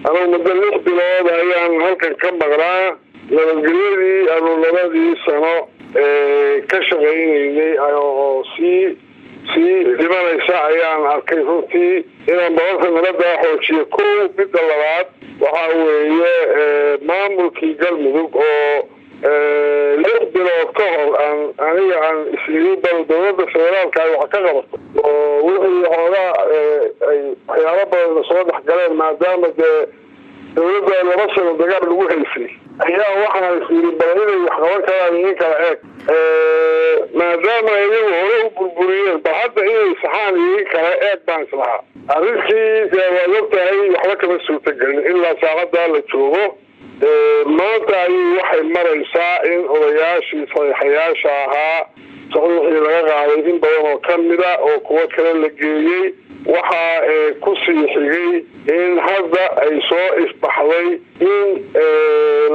أنا مدلق بلاد أيام هلكن كم مغرا نبدأ أنا نبدأ سنة كشغيني أو سي لمن يساعي كيفوتي إلى بعض نبدأ حوشي كل بالدلالات وحاول معمولكي قلمك أو لبلا كهر عن إسرائيل بالدولة الفدرالية كانوا حكوا وهي هذا يا رب الصوت حكلام ما دام الدولة الرسل الدجال الوحي فيه هي واحد إسرائيل بالدولة يحكوا كلامين كلاك ما دام يجوا بالبرية بعد إيه صحاني كلاك بانس لها الرئيس وقت هي حركة السلطة إلا ساعدها لتشوفه maanta ayuu waxay maraysaa in odayaashii saxiixayaasha ahaa saxiixii laga qaaday in badan oo kamida oo kuwa kale la geeyey waxa ku sii xigay in hadda ay soo isbaxday in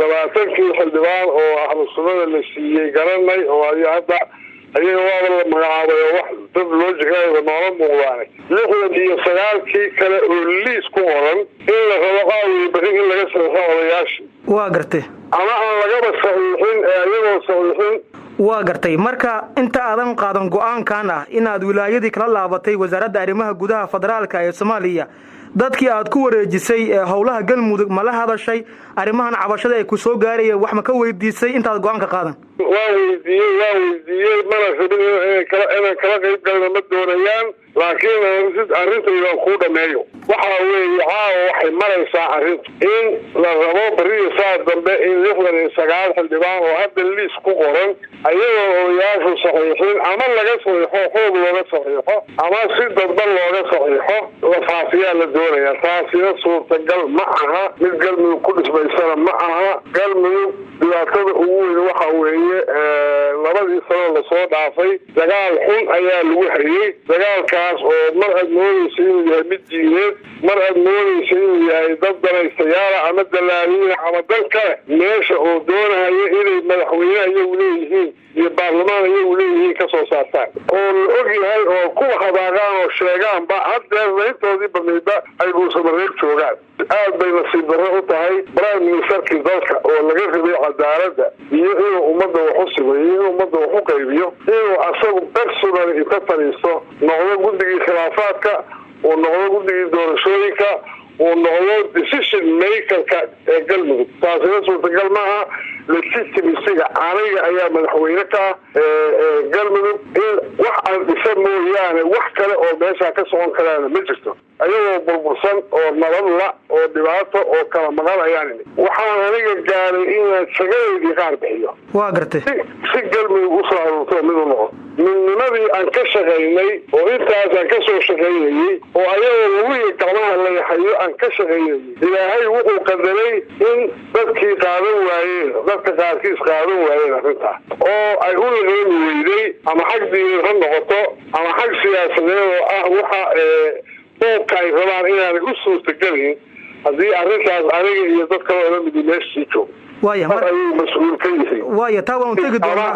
20 xildhibaan oo ahlu sunnada la siiyey garanay oo hadda ayaga waa la magacaabay wax dad loo jeeyo noola muuqdaan 69 kale oo liis ku qoran in la rabo qaaway bari in laga saxo odayaashii waa gartay ama aan laga saxiixin ayagoo saxiixin waa gartay marka inta aadan qaadan go'aankan ah inaad wilaayadii kala laabatay wasaaradda arrimaha gudaha federaalka ee Soomaaliya dadkii aad ku wareejisay howlaha galmudug ma la hadashay arrimahan cabashada ay ku soo gaarayeen wax ma ka weydiisay intaad go'aanka qaadan waa weydiiyay mana rabin inaan kala qayb galno ma doonayaan laakiin arrinta ku dhameeyo waxa weeye waxay maraysaa arrinta in la rabo bariyo saad dambe in 69 xildhibaan oo hadda liis ku qoran ayagoo odayaashu saxiixin ama laga saxiixo xoog looga saxiixo ama si dadban looga saxiixo la faafiyaa la doonaya taasina suurtagal ma aha mid galmudug ku dhismaysana ma aha galmudug dhibaatada ugu weyn waxa weeye labadii sano la soo dhaafay dagaal xun ayaa lagu hayay dagaalkaas oo mar aad moodaysa inuu yahay mid diineed mar aad moodaysa inuu yahay dad danaystayaal ama dalaaliin ama dal kale meesha oo doonaya inay madaxweyne ayagu leeyihiin iyo baarlamaan ayagu leeyihiin ka soo saartaan oo la og yahay oo ku habaaqaan oo sheegaanba hadda intoodii badnayba ay guusamareeb joogaan aad bay nasiib darro u tahay prime ministerkii dalka oo laga rabay cadaaladda iyo inuu ummadda wax u simayo inuu ummadda wax u qaybiyo inuu asagu personal inta fadhiisto noqdo guddigii khilaafaadka oo noqdo guddigii doorashooyinka oo noqdo decision makerka ee galmudug taasina suurtagal maaha legitimacyga aniga ayaa madaxweyne ka galmudug in wax aan dhisa mooyaane wax kale oo meesha ka socon karaan ma jirto ayagoo burbursan oo nabadla oo dhibaato oo kala maqan ayaan waxaan aniga gaaray inaan shaqadeedii qaar bixiyo waa gartay si galmudug u soo aruurto mid u noqdo midnimadii aan ka shaqaynay oo intaas aan ka soo shaqaynayay oo ayagoo lagu gacmaha la yaxayo aan ka shaqaynayay ilaahay wuxuu qadaray in dadkii qaadan waayeen dadka qaarkiis qaadan waayeen arrintaa oo ay u leeyihiin weyday ama xag diineed ha noqoto ama xag siyaasadeed oo ah waxa ay rabaan inaan u suurtagelin haddii arrintaas aniga iyo dad kale oo mid meeshii joogo مسؤول كيفي وايا تاو انتقد والله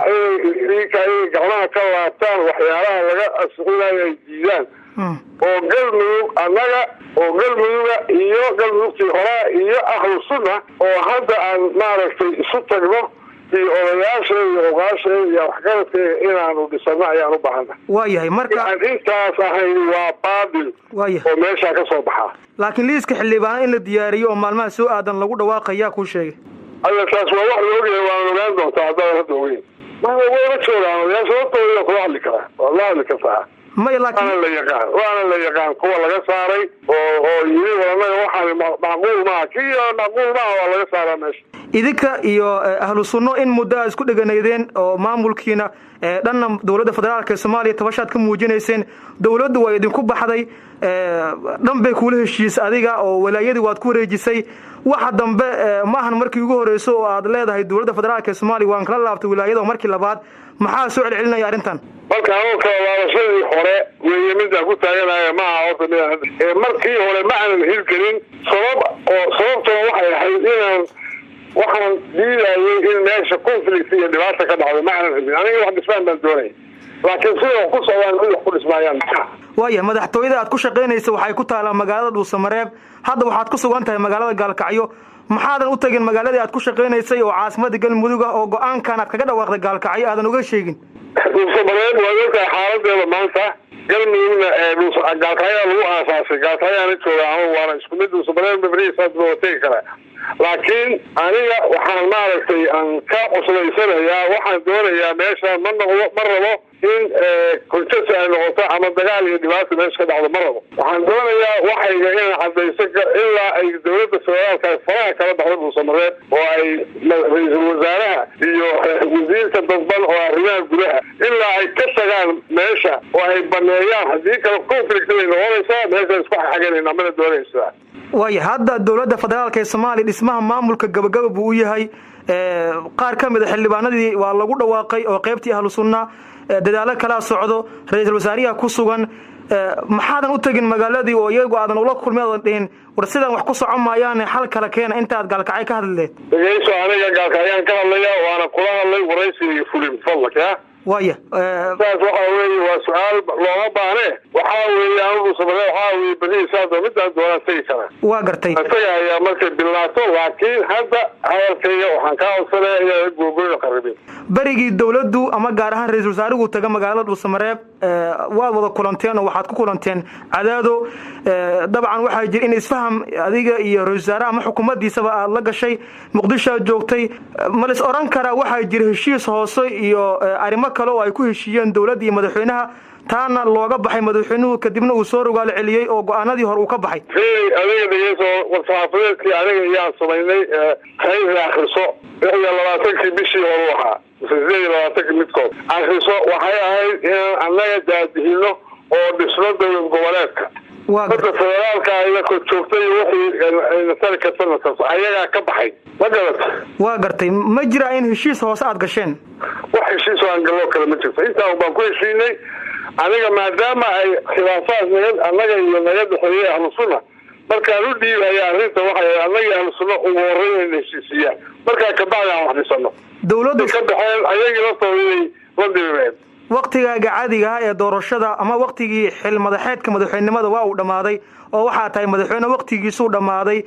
gacmaha ka laabtaan waxyaalaha laga asxuulaya diidaan oo galmudug annaga oo galmuduga iyo galmudugtii hore iyo ahlu sunna oo hadda aan maaragtay isu tagno iyo odayaasha iyo ogaasha iyo waxgaradka inaanu dhisano ayaan u baahana waayahay marka intaas ahayn waa baadil oo meesha ka soo baxa laakiin liiska xildhibaan in la diyaariyo oo maalmaha soo aadan lagu dhawaaqaya ku sheegay أنا كاس والله لوجي وأنا لازم تعذر هذوين ما هو وجهه يا صوته يا صلاح لك والله لك صح ما لكن أنا اللي يقال وأنا اللي يقال قوة لك صاري ويجي والله واحد معقول معك هي معقول معه والله صار ماشي idinka iyo ahlu sunno in muddo isku dhaganaydeen oo maamulkiina dhanna dawladda federaalka Soomaaliya tabashaad ka muujinayseen dawladdu way idinku baxday dhan bay kula heshiis adiga oo walaayadii waad ku wareejisay waxa dambe maahan markii ugu horeyso oo aad leedahay dawladda federaalka Soomaaliya waan kala laabtay walaayada markii labaad maxaa soo celinaya arrintan marka aan ka laabashadii hore weeyimada ku taaganaya ma aha oo markii hore ma aan hirgelin sababtoo waxay ahayd inaan waxaan diilayay in meesha conflict iyo dhibaato ka dhacdo ma aan rabin aniga wax dhismaan baan doonay laakiin sida ku socdaan mid ku dhismayaan waaya madaxtooyada aad ku shaqeynayso waxay ku taalaa magaalada Dhuusamareeb hadda waxaad ku sugan tahay magaalada Gaalkacyo maxaadan u tagin magaaladii aad ku shaqeynaysay oo caasimadda Galmudug oo go'aankan aad kaga dhawaaqday Gaalkacyo aadan uga sheegin Dhuusamareeb waa dadka xaaladeeda maanta Galmudugna Gaalkacyo lagu aasaasay Gaalkacyo jooga waana isku mid Dhuusamareeb bariisaad loo tagi karaa laakiin aniga waxaan maaragtay aan ka cusleysanayaa waxaan doonayaa meesha ma rabo in kultasa ay noqoto ama dagaal iyo dhibaato meesha ka dhacdo ma rabo waxaan doonayaa waxayga inaan cadayso ilaa ay dowladda federaalka faraha kala baxdo Dhuusamareeb oo ay ra'iisul wasaaraha iyo wasiirka dadban oo arrimaha gudaha ilaa ay ka tagaan meesha oo ay baneeyaan haddii kale conflict ay noqonaysaa meesha isku xaganayna mana doonaysaa waaya hadda dowladda federaalka ee Soomaaliya dhismaha maamulka gabagaba buu u yahay qaar ka mid ah xildhibaanadii waa lagu dhawaaqay oo qaybtii ahlu sunna dadaalo kala socdo ra'iisul wasaariyaha ku sugan maxaadan u tagin magaaladii oo iyagu aadan ula kulmeen war sidaan wax ku socon maayaan xal kala keena inta aad Gaalkacyo ka hadleed dhageyso aniga Gaalkacyo ka hadlaya waana kula hadlay waraysi fulin fadlaka waaya taas waxa weeye waa su'aal loo baahne waxa weeye anigu Soomaaliya waxa weeye bariisaad mid aan doonatay kara waa gartay ayaa markay bilaato laakiin hadda hadalkayga waxaan ka codsanayaa go'aan qaribin barigii dawladdu ama gaar ahaan ra'iisul wasaaruhu taga magaalada Dhuusamareeb waad wada kulanteen oo waxaad ku kulanteen cadaado dabcan waxa jir in isfaham adiga iyo ra'iisul wasaaraha ama xukuumaddiisaba aad la gashay Muqdisho joogtay ma la oran karaa waxa jir heshiis hoose iyo arimo kale oo ay ku heshiiyeen dawladda iyo madaxweynaha taana looga baxay madaxweynuhu kadibna uu soo rogaal celiyay oo go'aanadii hore uu ka baxay adiga dhageyso warfaafintii aniga iyaan sameynay khayr akhriso 20 bishii hore waxa 20 midkood akhriso waxay ahayd in annaga daadihino oo dhismo dowlad goboleedka dadka federaalka ayaa ku joogtay wixii sarka sanadka ayaga ka baxay waa gartay ma jira in heshiis hoose aad gasheen wax heshiis aan galo kala ma jirto inta baan ku heshiinay aniga maadaama ay khilaafaad annaga iyo naga dhaxeeyay ahlu sunna markaan u dhiibay arrinta waxay annaga ahlu sunna ugu horeeyeen heshiisiya marka ka bacdan wax dhisano dawladdu ka baxeen ayaga la tooyay wadimeen waqtiga caadiga ah ee doorashada ama waqtigii xil madaxeedka madaxweynimada waa uu dhamaaday oo waxa tahay madaxweyne waqtigiisu dhamaaday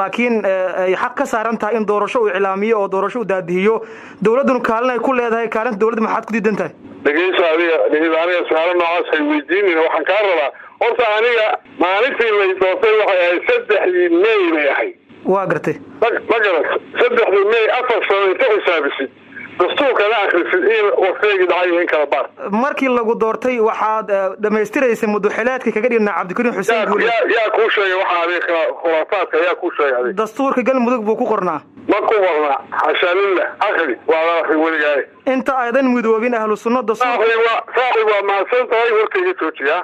laakiin ay xaq ka saaran tahay in doorasho uu ilaamiyo oo doorasho u daadihiyo dawladdu kaalin ay ku leedahay kaalinta dawladda maxaad ku diidan tahay dhageyso aniga su'aalo noocaas ay weydiinayaan waxaan ka rabaa horta aniga maalintii la doortay waxay ahayd 3 May bay ahayd waa gartay ma garat 3 May afar sano inta xisaabisid dastuurka la akhrisid in waqtiga dhacay in kala baar markii lagu doortay waxaad dhameystiraysay muddo-xileedkii kaga dhigna Cabdikariin Xuseen Guule yaa ku sheegay waxa adiga khuraafaadka yaa ku sheegay dastuurka Galmudug buu ku qornaa ma ku qornaa xashalillah akhri waa la akhri waligaay inta aydan midoobin ahlu sunna saaxiib waa maasan tahay warkayga joojiya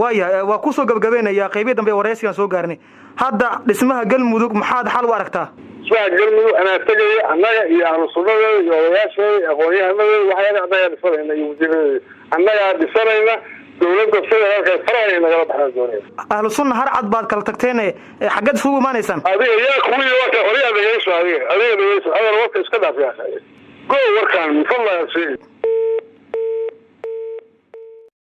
waaya waa ku soo gabagabeynaya qaybtii dambe wareysigan soo gaarnay hadda dhismaha Galmudug maxaad xal u aragtaa Galmudug ana tagay annaga iyo ahlu sunnada iyo odayaashay aqoonyahanada waxay dhacday dhisayna iyo wasiirada annaga dhisayna dawladda federaalka faraha naga baxay doonay ahlu sunna har cad baad kala tagteen xagad fugu imaanaysan adiga yaa kuwii waa ka horiyaad dhageyso adiga dhageyso adar warka iska dhaafiyay go warkan fadlan